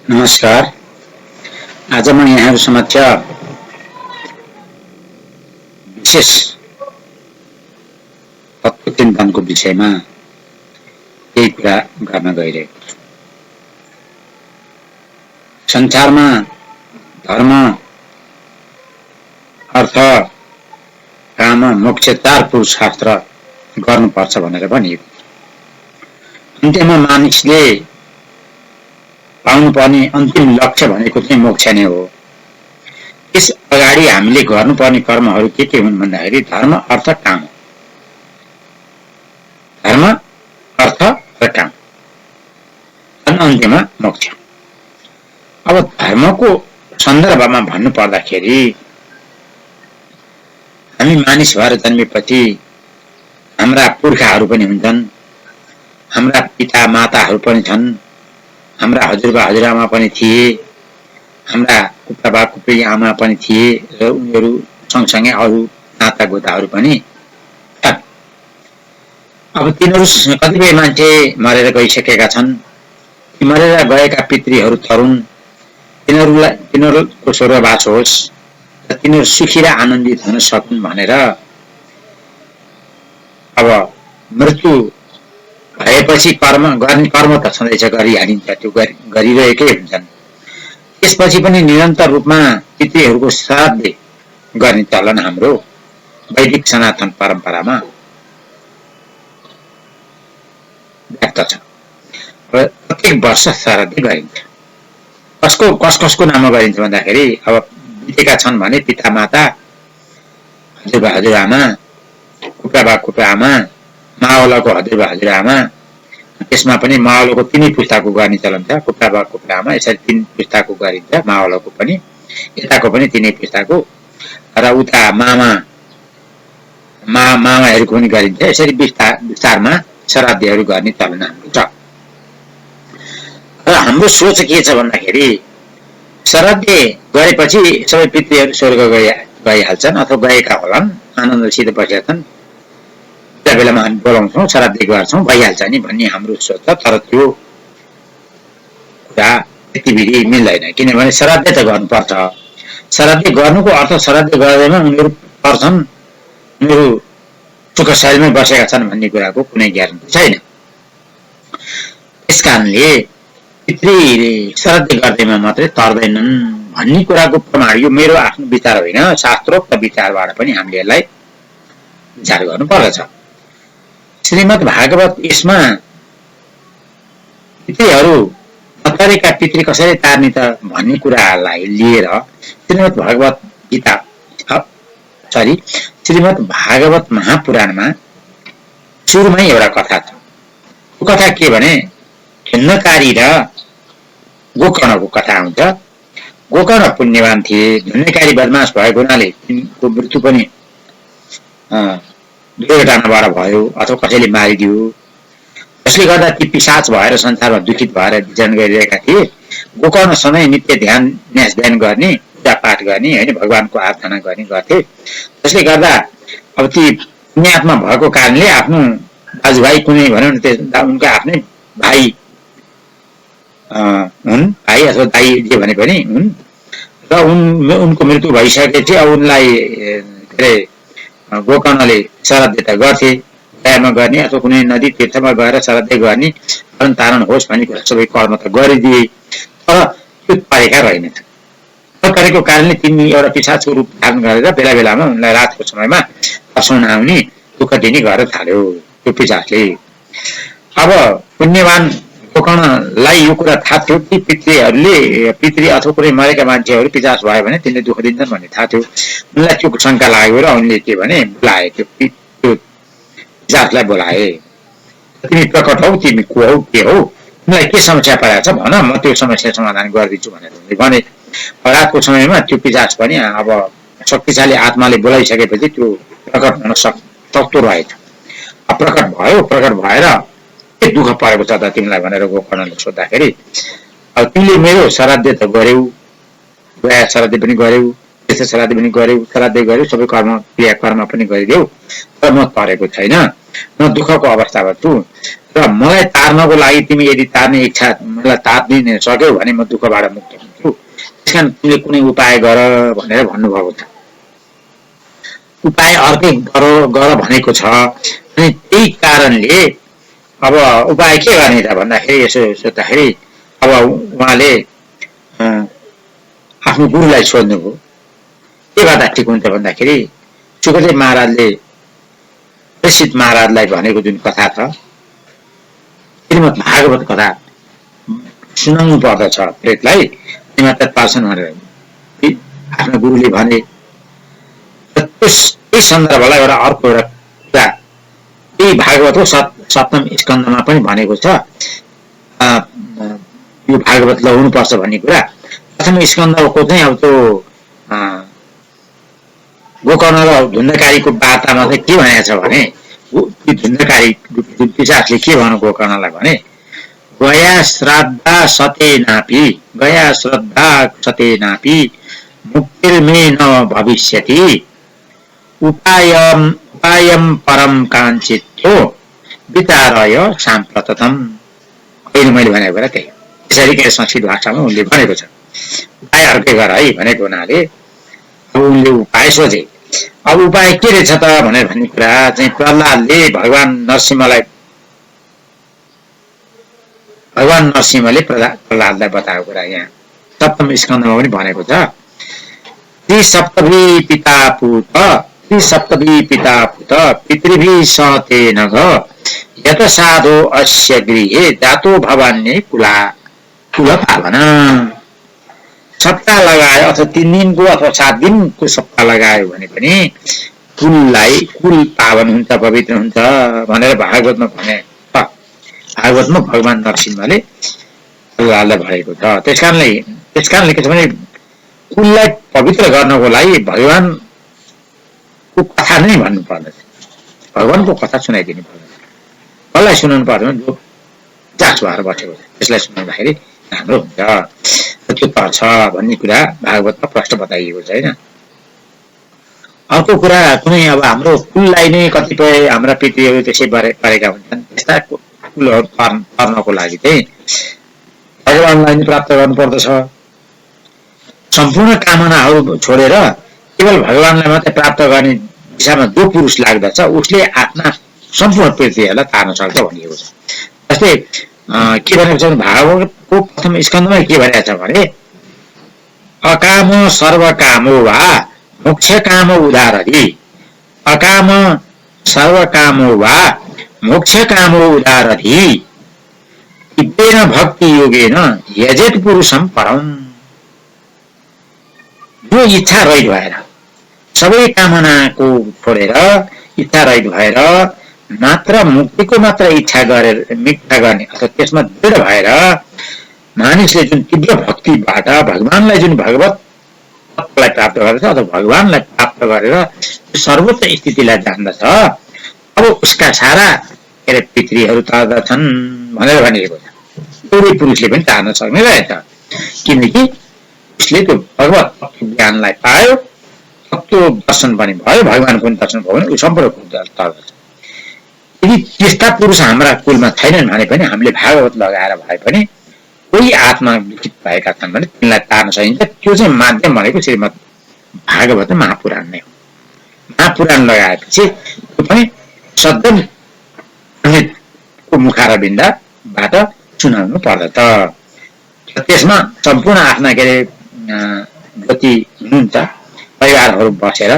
नमस्कार। आज म यहाँहरु समक्ष विशेष तत्वचिन्तनको विषयमा केही कुरा गर्न गइरहेको छु। संसारमा धर्म, अर्थ, काम, मोक्ष 4 पुरुषार्थ गर्नुपर्छ भनेर भनिएको छ। अन्त्यमा मानिसले पाउनुपर्ने अन्तिम लक्ष्य भनेको चाहिँ मोक्ष नै हो। यस अगाडि हामीले गर्नुपर्ने कर्महरू के हुन् भन्दाखेरि धर्म, अर्थ, काम। धर्म, अर्थ र काम। अनि अन्त्यमा मोक्ष। अब धर्मको सन्दर्भमा भन्नु पर्दाखेरि हामी मानिस भएर जन्मेपछि हाम्रा पुर्खाहरू पनि हुन्छन्, हाम्रा पिता माताहरू पनि छन्, हाम्रा हजुरबा हजुरआमा पनि थिए, हाम्रा कुप्राबा कुप्री आमा पनि थिए र उनीहरू सँगसँगै अरू नाता गोताहरू पनि छन्। अब तिनीहरू कतिपय मान्छे मरेर गइसकेका छन्। ती मरेर गएका पितृहरू तरुण, तिनीहरूको स्वर्गवास होस् र तिनीहरू सुखी र आनन्दित हुन सकुन् भनेर अब मृत्यु भएपछि कर्म गर्ने कर्म त छँदैछ, गरिहालिन्छ, त्यो गरिरहेकै हुन्छन्। त्यसपछि पनि निरन्तर रूपमा पितृहरूको श्राद्ध गर्ने चलन हाम्रो वैदिक सनातन परम्परामा व्यक्त छ। र प्रत्येक वर्ष श्राद्ध गरिन्छ। कसको नाममा गरिन्छ भन्दाखेरि अब बितेका छन् भने पिता माता, हजुरबा हजुरआमा, कुप्राबा कुप्राआमा, मावलको हजुरबा हजुरआमा, त्यसमा पनि मावलको 3 पुस्ताको गर्ने चलन छ। कुप्राबा कुप्राआमा यसरी 3 पुस्ताको गरिन्छ। मावलको पनि, यताको पनि 3 पुस्ताको, र उता मामाहरूको पनि गरिन्छ। यसरी विस्तारमा श्राद्धहरू गर्ने चलन हाम्रो छ। र हाम्रो सोच के छ भन्दाखेरि श्राद्ध गरेपछि सबै पितृहरू स्वर्ग गइहाल्छन् अथवा गएका होलान्, आनन्दसित बसेका छन्, त्यो बेलामा हामी बोलाउँछौँ, श्राद्ध गर्छौँ, भइहाल्छ नि भन्ने हाम्रो सोच छ। तर त्यो कुरा त्यतिबिरी मिल्दैन। किनभने श्राद्ध त गर्नुपर्छ। श्राद्ध गर्नुको अर्थ श्राद्ध गर्दैमा उनीहरू पर्छन्, उनीहरू सुखशैलमै बसेका छन् भन्ने कुराको कुनै ग्यारेन्टी छैन। त्यस कारणले पितृले श्राद्ध गर्दैमा मात्रै तर्दैनन् भन्ने कुराको प्रमाण यो मेरो आफ्नो विचार होइन, शास्त्रोक्त विचारबाट पनि हामीले यसलाई विचार गर्नुपर्दछ। श्रीमद् भागवत यसमा पितृहरू नतरेका पितृ कसरी तार्ने त भन्ने कुरालाई लिएर श्रीमद् भागवत महापुराणमा सुरुमै एउटा कथा छ। त्यो कथा के भने धुन्नकारी र गोकर्णको कथा आउँछ। गोकर्ण पुण्यवान थिए। धुन्नकारी बदमाश भएको हुनाले तिनको मृत्यु पनि दुर्घटनाबाट भयो अथवा कसैले मारिदियो। जसले गर्दा ती पिशाच भएर संसारमा दुखित भएर विचरण गरिरहेका थिए। गोकर्ण सधैँ नित्य ध्यान गर्ने, पूजा पाठ गर्ने, होइन, भगवानको आराधना गर्ने गर्थे। जसले गर्दा अब ती पुण्यात्मा भएको कारणले आफ्नो दाजुभाइ कुनै भनौँ न उनका आफ्नै भाइ हुन्, भाइ अथवा दाइ जे भने पनि हुन्, र उनको मृत्यु भइसकेपछि अब उनलाई के अरे गोकर्णले श्राद्ध त गर्थे, गयामा गर्ने अथवा कुनै नदी तीर्थमा गएर श्राद्ध गर्ने, हरण तारण होस् भन्ने कुरा सबै कर्म त गरिदिए। तर त्यो परेका रहेनछ। गरेको कारणले तिनी एउटा पिशाचको रूप धारण गरेर बेला बेलामा उनलाई रातको समयमा फसाउन आउने, दुःख दिने गरेर थाल्यो त्यो पिशाचले। अब पुण्यवान गोकर्णलाई यो कुरा थाहा थियो कि पितृ अथवा कुनै मरेका मान्छेहरू पिशाच भयो भने तिनले दुःख दिन्छन् भन्ने थाहा थियो। उनलाई त्यो शङ्का लाग्यो र उनले के भने बोलाए, त्यो पिशाचलाई बोलाए। तिमी प्रकट हौ, तिमी को हौ, के हौ, तिमीलाई के समस्या परेको छ भन, म त्यो समस्या समाधान गरिदिन्छु भनेर उनले भने। रातको समयमा त्यो पिशाच पनि अब शक्तिशाली आत्माले बोलाइसकेपछि त्यो प्रकट हुन सक्दो रहेछ। प्रकट भयो। प्रकट भएर के दुःख परेको छ त तिमीलाई भनेर गोकर्णले सोद्धाखेरि अब तिमीले मेरो श्राद्ध त गर्यौ, गया श्राद्ध पनि गर्यौ, त्यस्तो श्राद्ध पनि गर्यौ, श्राद्ध गर्यौ, सबै क्रियाकर्म पनि गरिदेऊ, तर म तरेको छैन, म दुःखको अवस्थामा छु। र मलाई तार्नको लागि तिमी यदि तार्ने इच्छा मलाई तार्दिन सक्यौ भने म दुःखबाट मुक्त हुन्छु, त्यसकारण तिमीले कुनै उपाय गर भनेर भन्नुभएको छ। उपाय अर्कै गर भनेको छ। अनि त्यही कारणले अब उपाय के गर्ने त भन्दाखेरि यसो सोच्दाखेरि अब उहाँले आफ्नो गुरुलाई सोध्नुभयो के गर्दा ठिक हुन्छ भन्दाखेरि सुखदेव महाराजले प्रेषित महाराजलाई भनेको जुन कथा छ श्रीमद् भागवत कथा सुनाउनु पर्दछ प्रेतलाई मात्र पार्छन् भनेर आफ्नो गुरुले भने। त्यही सन्दर्भलाई एउटा अर्को एउटा कुरा यही भागवतको सप्तम स्कन्धमा पनि भनेको छ। यो भागवत लगाउनुपर्छ भन्ने कुरा प्रथम स्कन्धको चाहिँ अब त्यो गोकर्ण र धुन्धकारीको वार्तामा चाहिँ के भनेको छ भने धुन्धकारी पिशाचले के भन्नु गोकर्णलाई भने गया श्रद्धा सते नापि मुक्तिर्मे न भविष्यति उपायम परम काञ्चितो विचारय साम्प्रतम। अहिले मैले भनेको कुरा त्यही त्यसरी के संस्कृत भाषामा उनले भनेको छ उपाय अर्कै गर है भनेको हुनाले अब उनले उपाय सोचे। अब उपाय के रहेछ त भनेर भन्ने कुरा चाहिँ प्रहलादले भगवान नरसिंहले प्रहलादलाई बताएको कुरा यहाँ सप्तम स्कन्धमा पनि भनेको छ। त्रिसप्तभी पिता पुत पितृभि सते नघ यत साधो अस्य गृहे जातो भवान्य कुल पावन। सप्ताह लगायो अथवा 3 दिनको अथवा 7 दिनको सप्ताह लगायो भने पनि कुल पावन हुन्छ पवित्र हुन्छ भनेर भागवतमा भने। भागवतमा भगवान नरसिंहले प्रहलादलाई भनेको छ। त्यसकारणले के छ भने कुललाई पवित्र गर्नको लागि भगवानको कथा नै भन्नु पर्दछ, भगवानको कथा सुनाइदिनु पर्दछ। कसलाई सुनाउनु पर्छ भने जो जाँच भएर बसेको छ त्यसलाई सुनाउँदाखेरि राम्रो हुन्छ, त्यो पर्छ भन्ने कुरा भागवतमा प्रश्न बताइएको छ होइन। अर्को कुरा कुनै अब हाम्रो कुललाई नै कतिपय हाम्रा पितृहरू त्यसै परेका हुन्छन्, त्यस्ता कुलहरू पर्नको लागि चाहिँ भगवानलाई नै प्राप्त गर्नुपर्दछ। सम्पूर्ण कामनाहरू छोडेर केवल भगवानलाई मात्रै प्राप्त गर्ने दिशामा जो पुरुष लाग्दछ उसले आफ्ना सम्पूर्ण पृथ्वीहरूलाई तार्न सक्छ भनिएको छ। जस्तै के भनेको छ भने भागवतको प्रथम स्कन्धमा के भनेको छ भने अकाम सर्वकामो वा मोक्ष काम उदारधि, अकाम सर्वकामो वा मोक्ष काम उदारधि दिव्येन भक्ति योगेन यजेत पुरुषम परम। जो इच्छा रहित भएर सबै कामनाको छोडेर इच्छा रहित भएर मात्र मुक्तिको मात्र इच्छा गर्ने अथवा त्यसमा दृढ भएर मानिसले जुन तीव्र भक्तिबाट भगवानलाई जुन भगवतलाई प्राप्त गर्दछ अथवा भगवानलाई प्राप्त गरेर सर्वोच्च स्थितिलाई जान्दछ अब उसका सारा पितृहरू तार्दछन् भनेर भनिएको छ। एउटै पुरुषले पनि तार्न सक्ने रहेछ किनकि उसले त्यो भगवत ज्ञानलाई पायो, त्यो दर्शन पनि भयो, भगवानको पनि दर्शन भयो भने ऊ सम्पूर्ण तर्दछ। यदि त्यस्ता पुरुष हाम्रा कुलमा छैनन् भने पनि हामीले भागवत लगाएर भए पनि कोही आत्मा लिखित भएका छन् भने तिनलाई तार्न सकिन्छ। त्यो चाहिँ माध्यम भनेको श्रीमद् भागवत महापुराण नै हो। महापुराण लगाएपछि त्यो पनि सधैँ पण्डितको मुखारबिन्दबाट सुनाउनु पर्दछ। त्यसमा सम्पूर्ण आफ्ना के अरे जति हुनुहुन्छ परिवारहरू बसेर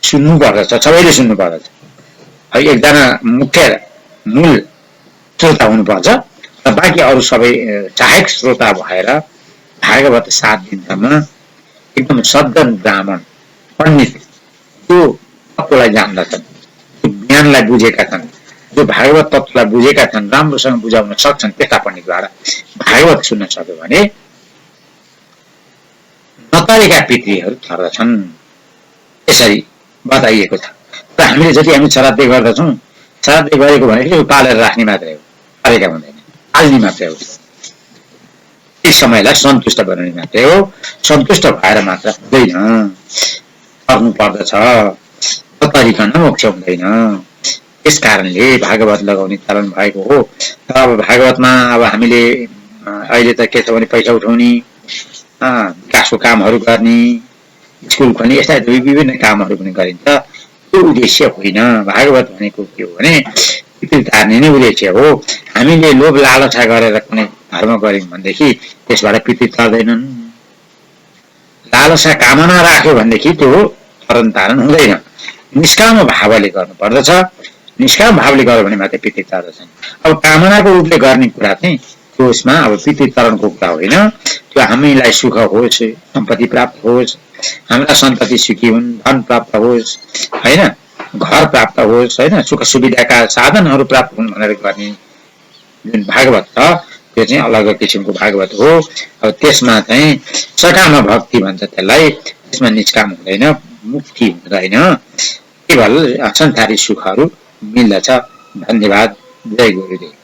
सुन्नु पर्दछ, सबैले सुन्नु पर्दछ। एकजना मुख्य मूल श्रोता हुनुपर्छ र बाँकी अरू सबै सहायक श्रोता भएर भागवत 7 दिनसम्म एकदम सज्जन ब्राह्मण पण्डित त्यो तत्त्वलाई जान्दछन्, त्यो ज्ञानलाई बुझेका छन्, जो भागवत तत्त्वलाई बुझेका छन्, राम्रोसँग बुझाउन सक्छन्, त्यस्ता पण्डितबाट भागवत सुन्न सक्यो भने नतरेका पितृहरू थर्दछन् यसरी बताइएको छ। र हामीले जति हामी श्राद्ध गर्दछौँ, श्राद्ध गरेको भनेको पालेर राख्ने मात्रै हो, पालेका हुँदैन, पाल्ने मात्रै हो। त्यस समयलाई सन्तुष्ट बनाउने मात्रै हो, सन्तुष्ट भएर मात्र हुँदैन, गर्नु पर्दछ, नतरिकन मोक्ष हुँदैन। त्यस कारणले भागवत लगाउने चलन भएको हो। तर अब भागवतमा अब हामीले अहिले त के छ भने पैसा उठाउने, विकासको कामहरू गर्ने, स्कुल खोल्ने, यस्ता विभिन्न कामहरू पनि गरिन्छ। त्यो उद्देश्य होइन। भागवत भनेको के हो भने पितृ तार्ने नै उद्देश्य हो। हामीले लोभ लालसा गरेर कुनै धर्म गर्यौँ भनेदेखि त्यसबाट पितृ तार्दैनन्। लालसा कामना राख्यो भनेदेखि त्यो तरण तारण हुँदैन। निष्काम भावले गर्नु पर्दछ। निष्काम भावले गर्यो भने मात्रै पितृ तार्दछन्। अब कामनाको रूपले गर्ने कुरा चाहिँ त्यसमा अब पितृ तरणको कुरा होइन। त्यो हामीलाई सुख होस्, सम्पत्ति प्राप्त होस्, हाम्रा सन्तति सुखी हुन्, धन प्राप्त होस्, होइन, घर प्राप्त होस्, होइन, सुख सुविधाका साधनहरू प्राप्त हुन् भनेर गर्ने जुन भागवत छ त्यो चाहिँ अलग किसिमको भागवत हो। अब त्यसमा चाहिँ सकाम भक्ति भन्छ त्यसलाई। त्यसमा निष्काम हुँदैन, मुक्ति हुँदैन, केवल संसारी सुखहरू मिल्दछ। धन्यवाद। जय गुरुदेव।